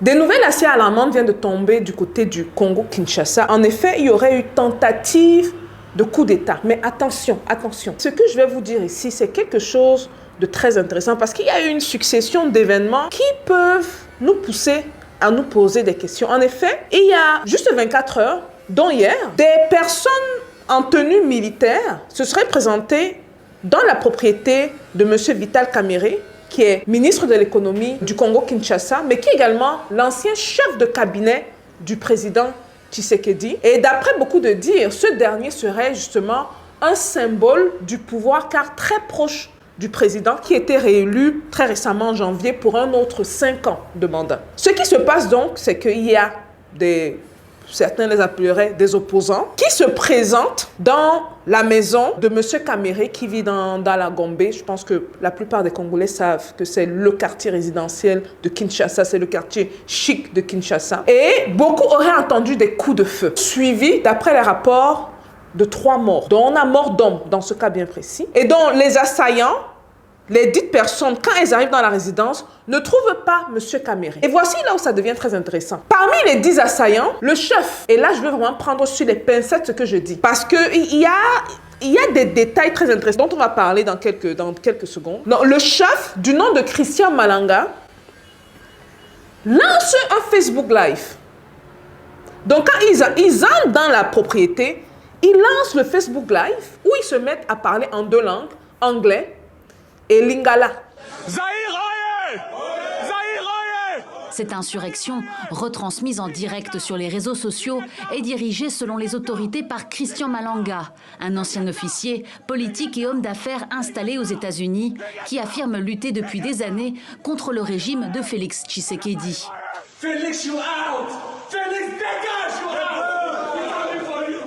Des nouvelles assez alarmantes viennent de tomber du côté du Congo-Kinshasa. En effet, il y aurait eu tentative de coup d'État. Mais attention, attention. Ce que je vais vous dire ici, c'est quelque chose de très intéressant parce qu'il y a eu une succession d'événements qui peuvent nous pousser à nous poser des questions. En effet, il y a juste 24 heures, dont hier, des personnes en tenue militaire se seraient présentées dans la propriété de M. Vital Kamerhe, qui est ministre de l'économie du Congo-Kinshasa, mais qui est également l'ancien chef de cabinet du président Tshisekedi. Et d'après beaucoup de dires, ce dernier serait justement un symbole du pouvoir, car très proche du président qui était réélu très récemment en janvier pour un autre 5 ans de mandat. Ce qui se passe donc, c'est qu'il y a certains les appelleraient des opposants, qui se présentent dans la maison de M. Kamerhe qui vit dans la Gombe. Je pense que la plupart des Congolais savent que c'est le quartier résidentiel de Kinshasa, c'est le quartier chic de Kinshasa. Et beaucoup auraient entendu des coups de feu, suivis, d'après les rapports, de 3 morts, dont on a mort d'homme dans ce cas bien précis, et dont les assaillants, les dites personnes, quand elles arrivent dans la résidence, ne trouvent pas M. Kamerhe. Et voici là où ça devient très intéressant. Parmi les 10 assaillants, le chef, et là je veux vraiment prendre sur les pincettes ce que je dis, parce qu'il y a des détails très intéressants dont on va parler dans quelques secondes. Donc, le chef, du nom de Christian Malanga, lance un Facebook Live. Donc quand ils entrent dans la propriété, ils lancent le Facebook Live où ils se mettent à parler en 2 langues, anglais et lingala. Cette insurrection, retransmise en direct sur les réseaux sociaux, est dirigée selon les autorités par Christian Malanga, un ancien officier, politique et homme d'affaires installé aux États-Unis, qui affirme lutter depuis des années contre le régime de Félix Tshisekedi. Félix, you out! Félix, dégage, you out!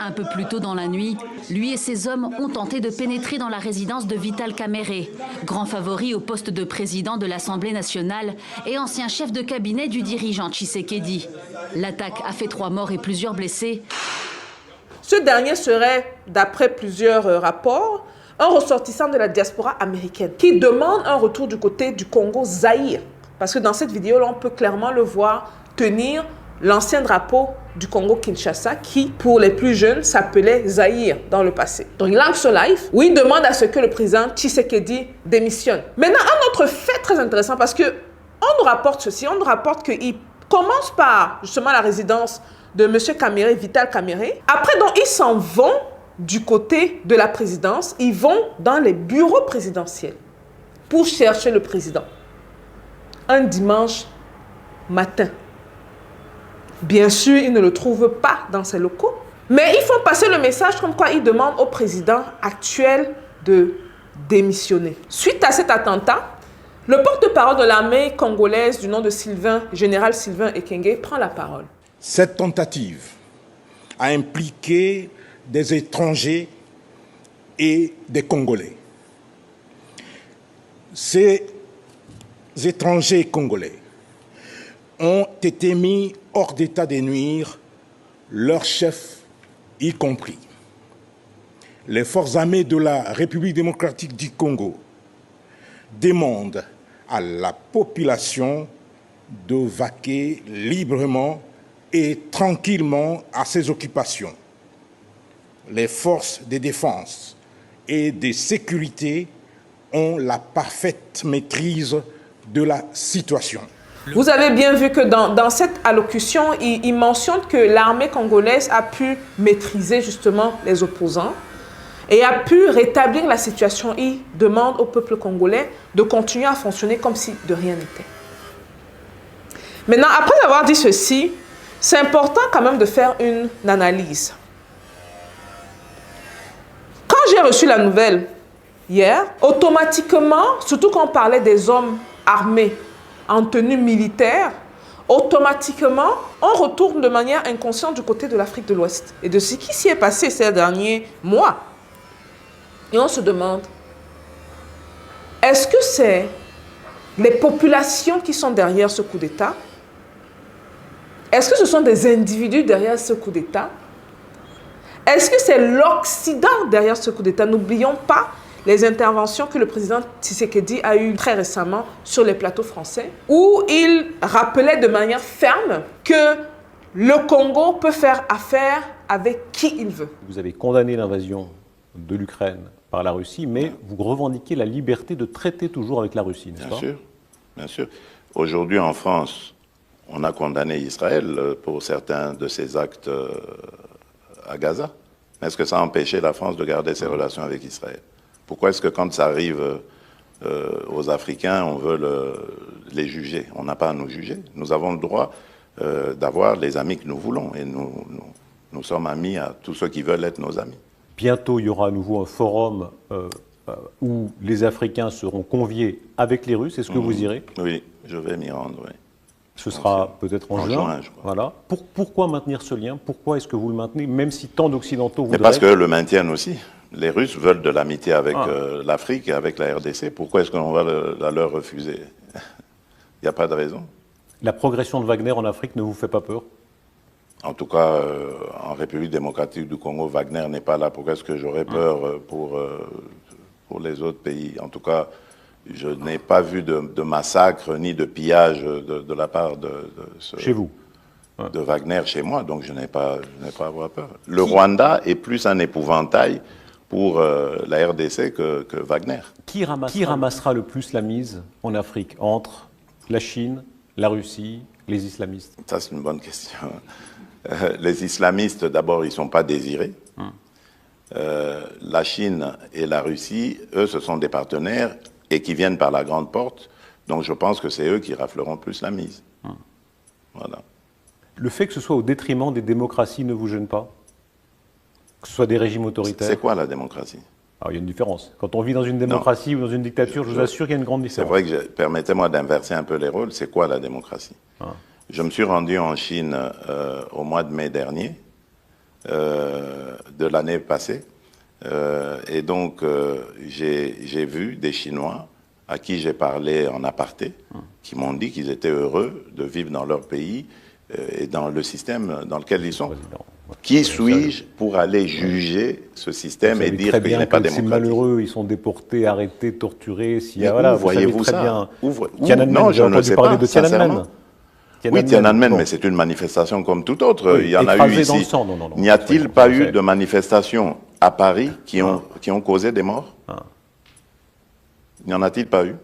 Un peu plus tôt dans la nuit, lui et ses hommes ont tenté de pénétrer dans la résidence de Vital Kamerhe, grand favori au poste de président de l'Assemblée nationale et ancien chef de cabinet du dirigeant Tshisekedi. L'attaque a fait 3 morts et plusieurs blessés. Ce dernier serait, d'après plusieurs rapports, un ressortissant de la diaspora américaine qui demande un retour du côté du Congo-Zaïre. Parce que dans cette vidéo, on peut clairement le voir tenir l'ancien drapeau du Congo-Kinshasa qui, pour les plus jeunes, s'appelait Zaïre dans le passé. Donc il lance ce live où il demande à ce que le président Tshisekedi démissionne. Maintenant, un autre fait très intéressant parce que on nous rapporte ceci, on nous rapporte qu'il commence par justement la résidence de M. Kamerhe, Vital Kamerhe. Après, donc, ils s'en vont du côté de la présidence, ils vont dans les bureaux présidentiels pour chercher le président. Un dimanche matin. Bien sûr, ils ne le trouvent pas dans ses locaux, mais ils font passer le message comme quoi ils demandent au président actuel de démissionner. Suite à cet attentat, le porte-parole de l'armée congolaise du nom de général Sylvain Ekenge prend la parole. Cette tentative a impliqué des étrangers et des Congolais. Ces étrangers congolais ont été mis hors d'état de nuire, leurs chefs y compris. Les forces armées de la République démocratique du Congo demandent à la population de vaquer librement et tranquillement à ses occupations. Les forces de défense et de sécurité ont la parfaite maîtrise de la situation. Vous avez bien vu que dans cette allocution, il mentionne que l'armée congolaise a pu maîtriser justement les opposants et a pu rétablir la situation. Il demande au peuple congolais de continuer à fonctionner comme si de rien n'était. Maintenant, après avoir dit ceci, c'est important quand même de faire une analyse. Quand j'ai reçu la nouvelle hier, automatiquement, surtout quand on parlait des hommes armés en tenue militaire, automatiquement, on retourne de manière inconsciente du côté de l'Afrique de l'Ouest et de ce qui s'y est passé ces derniers mois. Et on se demande, est-ce que c'est les populations qui sont derrière ce coup d'État? Est-ce que ce sont des individus derrière ce coup d'État? Est-ce que c'est l'Occident derrière ce coup d'État? N'oublions pas les interventions que le président Tshisekedi a eues très récemment sur les plateaux français, où il rappelait de manière ferme que le Congo peut faire affaire avec qui il veut. Vous avez condamné l'invasion de l'Ukraine par la Russie, mais vous revendiquez la liberté de traiter toujours avec la Russie, n'est-ce pas ? Bien sûr, bien sûr. Aujourd'hui, en France, on a condamné Israël pour certains de ses actes à Gaza. Est-ce que ça a empêché la France de garder ses relations avec Israël? Pourquoi est-ce que quand ça arrive aux Africains, on veut les juger? On n'a pas à nous juger. Nous avons le droit d'avoir les amis que nous voulons. Et nous sommes amis à tous ceux qui veulent être nos amis. Bientôt, il y aura à nouveau un forum où les Africains seront conviés avec les Russes. Est-ce que vous irez? Oui, je vais m'y rendre, oui. Ce sera peut-être en juin, je crois. Voilà. Pourquoi maintenir ce lien? Pourquoi est-ce que vous le maintenez, même si tant d'Occidentaux voudraient... Mais parce qu'eux le maintiennent aussi. Les Russes veulent de l'amitié avec l'Afrique et avec la RDC. Pourquoi est-ce qu'on va la leur refuser? Il n'y a pas de raison. La progression de Wagner en Afrique ne vous fait pas peur? En tout cas, en République démocratique du Congo, Wagner n'est pas là. Pourquoi est-ce que j'aurais peur pour les autres pays? En tout cas, je n'ai pas vu de massacre ni de pillage de la part Chez vous? De Wagner chez moi, donc je n'ai pas à avoir peur. Le Rwanda est plus un épouvantail pour la RDC que Wagner. Qui ramassera le plus la mise en Afrique entre la Chine, la Russie, les islamistes? Ça, c'est une bonne question. Les islamistes, d'abord, ils ne sont pas désirés. La Chine et la Russie, eux, ce sont des partenaires et qui viennent par la grande porte. Donc je pense que c'est eux qui rafleront plus la mise. Voilà. Le fait que ce soit au détriment des démocraties ne vous gêne pas? Que ce soit des régimes autoritaires? C'est quoi la démocratie? Alors, il y a une différence. Quand on vit dans une démocratie ou dans une dictature, je vous assure qu'il y a une grande différence. C'est vrai que, permettez-moi d'inverser un peu les rôles, c'est quoi la démocratie? Je me suis rendu en Chine au mois de mai dernier, de l'année passée, et donc j'ai vu des Chinois à qui j'ai parlé en aparté, qui m'ont dit qu'ils étaient heureux de vivre dans leur pays et dans le système dans lequel ils sont. Qui suis-je pour aller juger ce système et dire qu'il n'est pas démocratique? C'est malheureux, ils sont déportés, arrêtés, torturés. Voyez-vous ça? Non, je ne sais pas, sincèrement. Oui, Tiananmen, mais c'est une manifestation comme toute autre. Oui, il y en a eu ici. N'y a-t-il pas eu de manifestations à Paris qui ont causé des morts? N'y en a-t-il pas eu?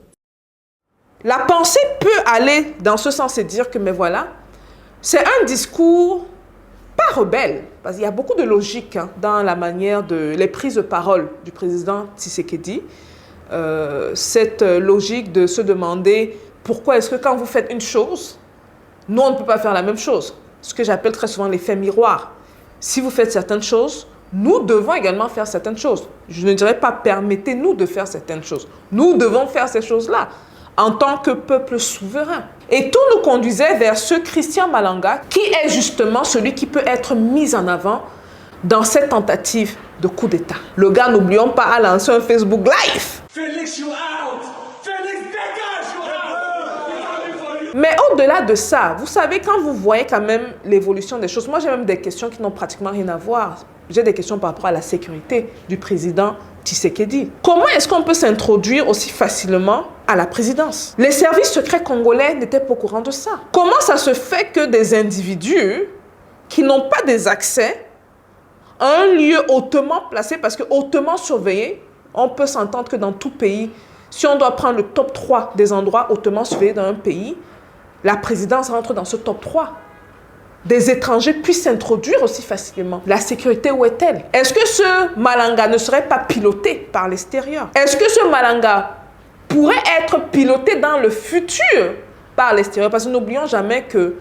La pensée peut aller dans ce sens et dire que, mais voilà, c'est un discours pas rebelle, parce qu'il y a beaucoup de logique dans la manière les prises de parole du président Tshisekedi. Cette logique de se demander pourquoi est-ce que quand vous faites une chose, nous on ne peut pas faire la même chose. Ce que j'appelle très souvent l'effet miroir. Si vous faites certaines choses, nous devons également faire certaines choses. Je ne dirais pas permettez-nous de faire certaines choses. Nous devons faire ces choses-là en tant que peuple souverain. Et tout nous conduisait vers ce Christian Malanga qui est justement celui qui peut être mis en avant dans cette tentative de coup d'État. Le gars, n'oublions pas, a lancé un Facebook Live. Félix, you out! Félix, dégage, you out! Mais au-delà de ça, vous savez, quand vous voyez quand même l'évolution des choses, moi j'ai même des questions qui n'ont pratiquement rien à voir. J'ai des questions par rapport à la sécurité du président Tshisekedi. Comment est-ce qu'on peut s'introduire aussi facilement à la présidence? Les services secrets congolais n'étaient pas au courant de ça. Comment ça se fait que des individus qui n'ont pas des accès à un lieu hautement placé, parce que hautement surveillé, on peut s'entendre que dans tout pays, si on doit prendre le top 3 des endroits hautement surveillés dans un pays, la présidence rentre dans ce top 3. Des étrangers puissent s'introduire aussi facilement. La sécurité, où est-elle? Est-ce que ce Malanga ne serait pas piloté par l'extérieur? Est-ce que ce Malanga pourrait être piloté dans le futur par l'extérieur? Parce que n'oublions jamais que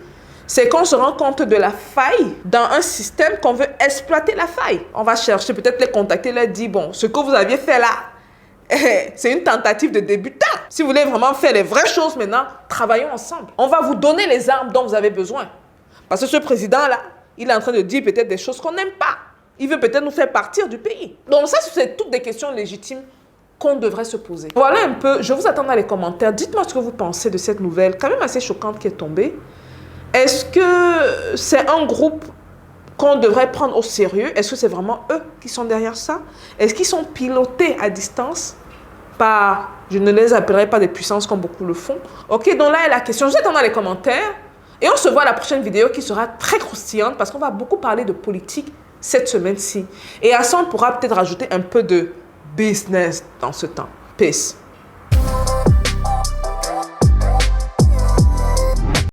c'est qu'on se rend compte de la faille dans un système qu'on veut exploiter la faille. On va chercher, peut-être les contacter, leur dire, bon, ce que vous aviez fait là, c'est une tentative de débutant. Si vous voulez vraiment faire les vraies choses maintenant, travaillons ensemble. On va vous donner les armes dont vous avez besoin. Parce que ce président-là, il est en train de dire peut-être des choses qu'on n'aime pas. Il veut peut-être nous faire partir du pays. Donc ça, c'est toutes des questions légitimes qu'on devrait se poser. Voilà un peu, je vous attends dans les commentaires. Dites-moi ce que vous pensez de cette nouvelle, quand même assez choquante qui est tombée. Est-ce que c'est un groupe qu'on devrait prendre au sérieux? Est-ce que c'est vraiment eux qui sont derrière ça? Est-ce qu'ils sont pilotés à distance par, je ne les appellerai pas des puissances comme beaucoup le font? Ok, donc là est la question. Je vous attends dans les commentaires. Et on se voit à la prochaine vidéo qui sera très croustillante parce qu'on va beaucoup parler de politique cette semaine-ci. Et à ça, on pourra peut-être rajouter un peu de business dans ce temps. Peace.